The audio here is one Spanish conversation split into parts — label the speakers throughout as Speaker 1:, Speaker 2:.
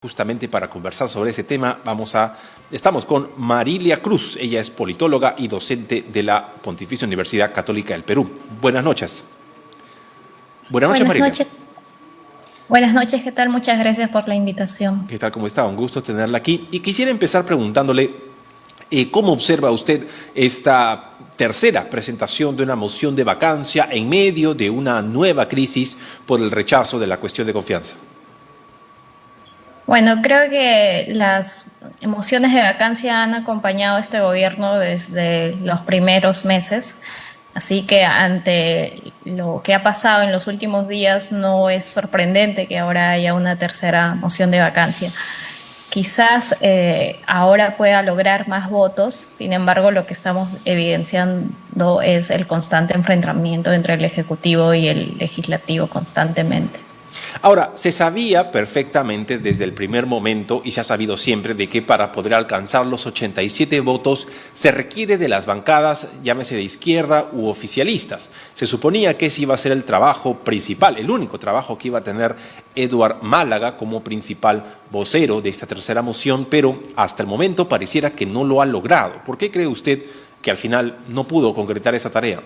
Speaker 1: Justamente para conversar sobre ese tema, estamos con Marilia Cruz. Ella es politóloga y docente de la Pontificia Universidad Católica del Perú. Buenas noches. Buenas noches, Marilia.
Speaker 2: Buenas noches, ¿qué tal? Muchas gracias por la invitación.
Speaker 1: ¿Qué tal? ¿Cómo está? Un gusto tenerla aquí. Y quisiera empezar preguntándole cómo observa usted esta tercera presentación de una moción de vacancia en medio de una nueva crisis por el rechazo de la cuestión de confianza.
Speaker 2: Bueno, creo que las emociones de vacancia han acompañado a este gobierno desde los primeros meses, así que ante lo que ha pasado en los últimos días no es sorprendente que ahora haya una tercera moción de vacancia. Quizás ahora pueda lograr más votos, sin embargo lo que estamos evidenciando es el constante enfrentamiento entre el Ejecutivo y el Legislativo constantemente.
Speaker 1: Ahora, se sabía perfectamente desde el primer momento y se ha sabido siempre de que para poder alcanzar los 87 votos se requiere de las bancadas, llámese de izquierda u oficialistas. Se suponía que ese iba a ser el trabajo principal, el único trabajo que iba a tener Eduard Málaga como principal vocero de esta tercera moción, pero hasta el momento pareciera que no lo ha logrado. ¿Por qué cree usted que al final no pudo concretar esa tarea?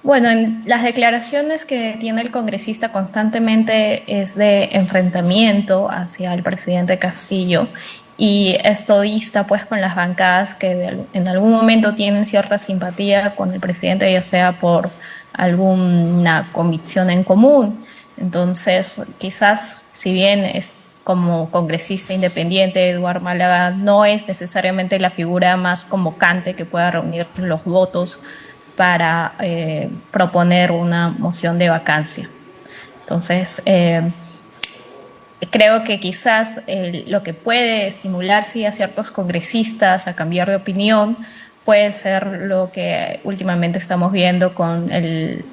Speaker 2: Bueno, en las declaraciones que tiene el congresista constantemente es de enfrentamiento hacia el presidente Castillo y es todista pues con las bancadas que en algún momento tienen cierta simpatía con el presidente, ya sea por alguna convicción en común. Entonces, quizás si bien es como congresista independiente, Eduard Málaga no es necesariamente la figura más convocante que pueda reunir los votos para proponer una moción de vacancia. Entonces, creo que quizás lo que puede estimular sí, a ciertos congresistas a cambiar de opinión puede ser lo que últimamente estamos viendo con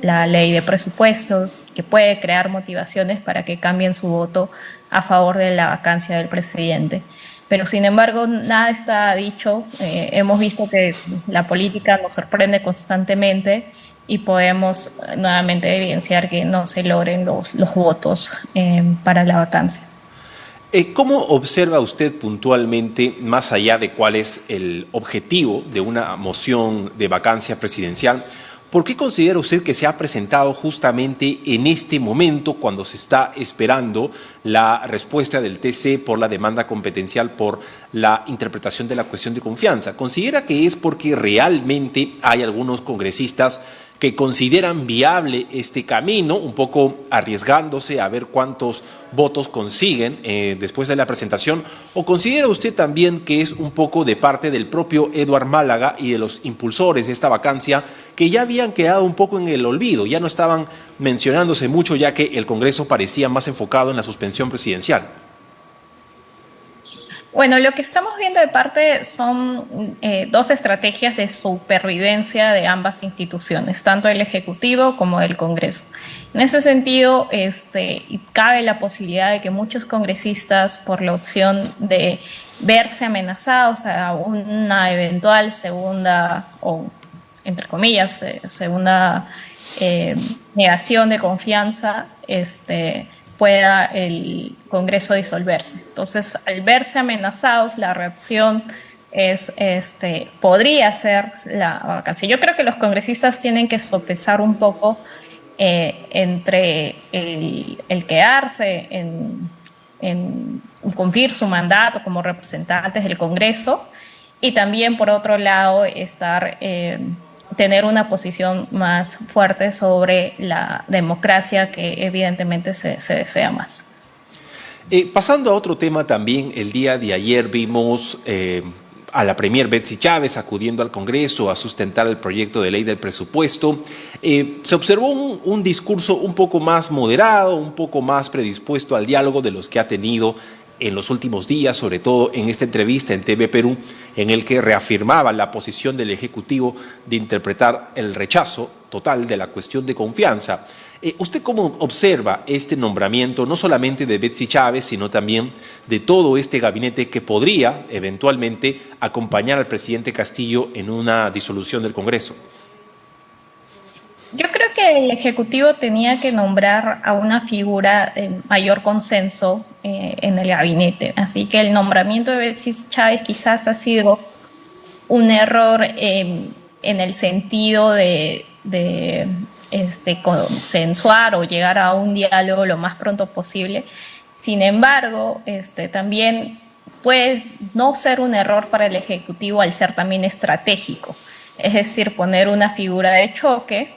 Speaker 2: la ley de presupuestos, que puede crear motivaciones para que cambien su voto a favor de la vacancia del presidente. Pero sin embargo, nada está dicho. Hemos visto que la política nos sorprende constantemente y podemos nuevamente evidenciar que no se logren los votos para la vacancia.
Speaker 1: ¿Cómo observa usted puntualmente, más allá de cuál es el objetivo de una moción de vacancia presidencial, por qué considera usted que se ha presentado justamente en este momento cuando se está esperando la respuesta del TC por la demanda competencial por la interpretación de la cuestión de confianza? ¿Considera que es porque realmente hay algunos congresistas que consideran viable este camino, un poco arriesgándose a ver cuántos votos consiguen después de la presentación? ¿O considera usted también que es un poco de parte del propio Eduard Málaga y de los impulsores de esta vacancia que ya habían quedado un poco en el olvido, ya no estaban mencionándose mucho ya que el Congreso parecía más enfocado en la suspensión presidencial?
Speaker 2: Bueno, lo que estamos viendo de parte son dos estrategias de supervivencia de ambas instituciones, tanto el Ejecutivo como el Congreso. En ese sentido, cabe la posibilidad de que muchos congresistas, por la opción de verse amenazados a una eventual segunda, o entre comillas, segunda negación de confianza, pueda el Congreso disolverse. Entonces, al verse amenazados, la reacción es, podría ser la vacancia. Yo creo que los congresistas tienen que sopesar un poco entre el quedarse en cumplir su mandato como representantes del Congreso y también, por otro lado, tener una posición más fuerte sobre la democracia que evidentemente se desea más.
Speaker 1: Pasando a otro tema también, el día de ayer vimos a la premier Betsy Chávez acudiendo al Congreso a sustentar el proyecto de ley del presupuesto. Se observó un discurso un poco más moderado, un poco más predispuesto al diálogo de los que ha tenido en los últimos días, sobre todo en esta entrevista en TV Perú, en el que reafirmaba la posición del Ejecutivo de interpretar el rechazo total de la cuestión de confianza. ¿Usted cómo observa este nombramiento, no solamente de Betsy Chávez, sino también de todo este gabinete que podría eventualmente acompañar al presidente Castillo en una disolución del Congreso?
Speaker 2: Yo creo que que el Ejecutivo tenía que nombrar a una figura de mayor consenso en el gabinete. Así que el nombramiento de Betsy Chávez quizás ha sido un error en el sentido de consensuar o llegar a un diálogo lo más pronto posible. Sin embargo, también puede no ser un error para el Ejecutivo al ser también estratégico. Es decir, poner una figura de choque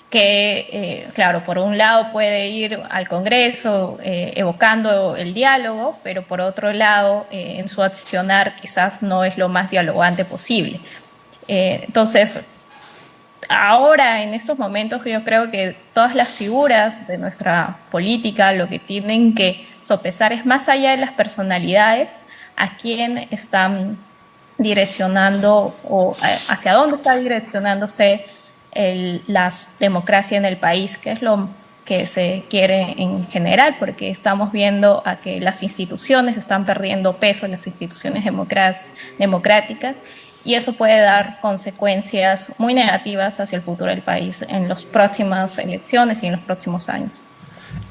Speaker 2: que, claro, por un lado puede ir al Congreso evocando el diálogo, pero por otro lado, en su accionar quizás no es lo más dialogante posible. Entonces, ahora, en estos momentos, yo creo que todas las figuras de nuestra política lo que tienen que sopesar es más allá de las personalidades, a quién están direccionando o hacia dónde está direccionándose la democracia en el país, que es lo que se quiere en general, porque estamos viendo a que las instituciones están perdiendo peso, las instituciones democráticas, y eso puede dar consecuencias muy negativas hacia el futuro del país en las próximas elecciones y en los próximos años.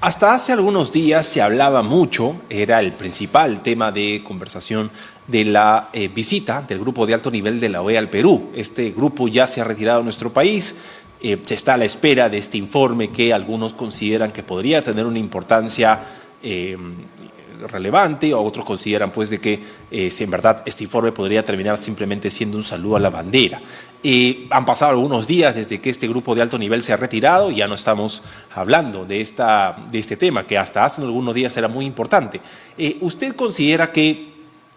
Speaker 1: Hasta hace algunos días se hablaba mucho, era el principal tema de conversación de la visita del grupo de alto nivel de la OEA al Perú. Este grupo ya se ha retirado de nuestro país, se está a la espera de este informe que algunos consideran que podría tener una importancia relevante, o otros consideran pues de que si en verdad este informe podría terminar simplemente siendo un saludo a la bandera. Han pasado algunos días desde que este grupo de alto nivel se ha retirado y ya no estamos hablando de este tema que hasta hace algunos días era muy importante. ¿Usted considera que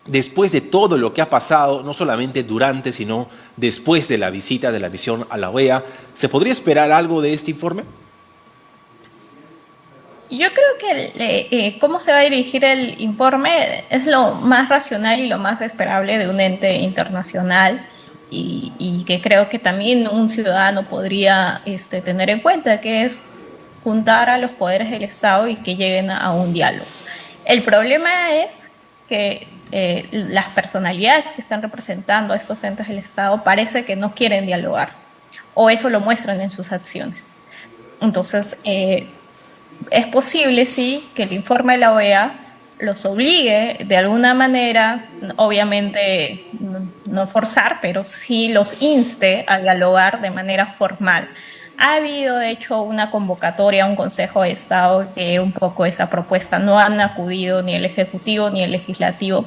Speaker 1: después de todo lo que ha pasado, no solamente durante, sino después de la visita, de la misión a la OEA, se podría esperar algo de este informe?
Speaker 2: Yo creo que cómo se va a dirigir el informe es lo más racional y lo más esperable de un ente internacional y que creo que también un ciudadano podría tener en cuenta, que es juntar a los poderes del Estado y que lleguen a un diálogo. El problema es que las personalidades que están representando a estos entes del Estado parece que no quieren dialogar, o eso lo muestran en sus acciones. Entonces, es posible, sí, que el informe de la OEA los obligue de alguna manera, obviamente no forzar, pero sí los inste a dialogar de manera formal. Ha habido, de hecho, una convocatoria a un Consejo de Estado que un poco esa propuesta no han acudido ni el Ejecutivo ni el Legislativo,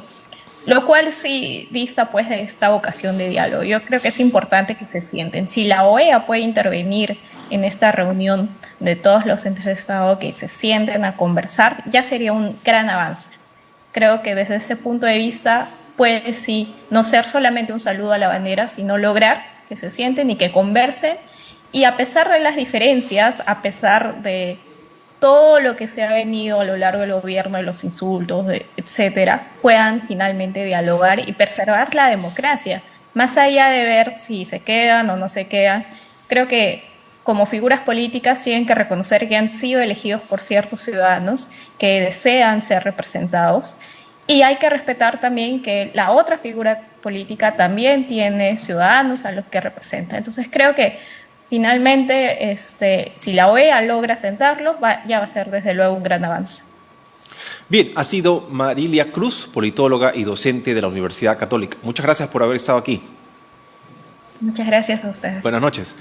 Speaker 2: lo cual sí dista pues de esta vocación de diálogo. Yo creo que es importante que se sienten. Si la OEA puede intervenir en esta reunión de todos los entes de Estado, que se sienten a conversar, ya sería un gran avance. Creo que desde ese punto de vista puede sí no ser solamente un saludo a la bandera, sino lograr que se sienten y que conversen, y a pesar de las diferencias, a pesar de todo lo que se ha venido a lo largo del gobierno, de los insultos, etcétera, puedan finalmente dialogar y preservar la democracia, más allá de ver si se quedan o no se quedan. Creo que como figuras políticas tienen que reconocer que han sido elegidos por ciertos ciudadanos que desean ser representados, y hay que respetar también que la otra figura política también tiene ciudadanos a los que representa. Entonces creo que finalmente, si la OEA logra sentarlos, ya va a ser desde luego un gran avance.
Speaker 1: Bien, ha sido Marilia Cruz, politóloga y docente de la Universidad Católica. Muchas gracias por haber estado aquí.
Speaker 2: Muchas gracias a ustedes.
Speaker 1: Buenas noches.